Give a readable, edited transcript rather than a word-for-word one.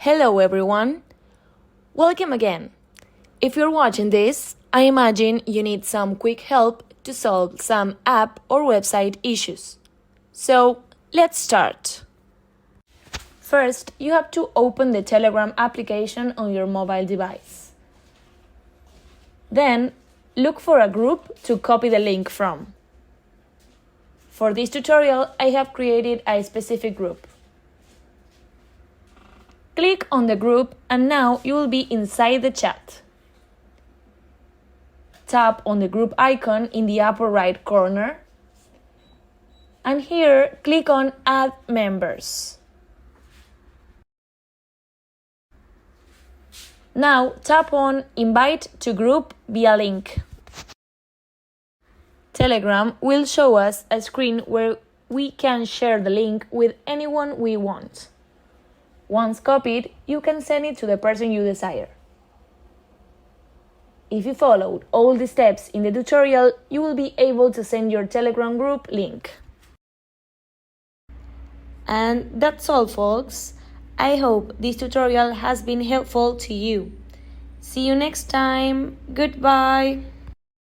Hello everyone, welcome again. If you're watching this, I imagine you need some quick help to solve some app or website issues. So let's start. First, you have to open the Telegram application on your mobile device. Then, look for a group to copy the link from. For this tutorial, I have created a specific group. Click on the group and now you will be inside the chat. Tap on the group icon in the upper right corner. And here, click on Add Members. Now tap on Invite to Group via link. Telegram will show us a screen where we can share the link with anyone we want. Once copied, you can send it to the person you desire. If you followed all the steps in the tutorial, you will be able to send your Telegram group link. And that's all, folks. I hope this tutorial has been helpful to you. See you next time. Goodbye.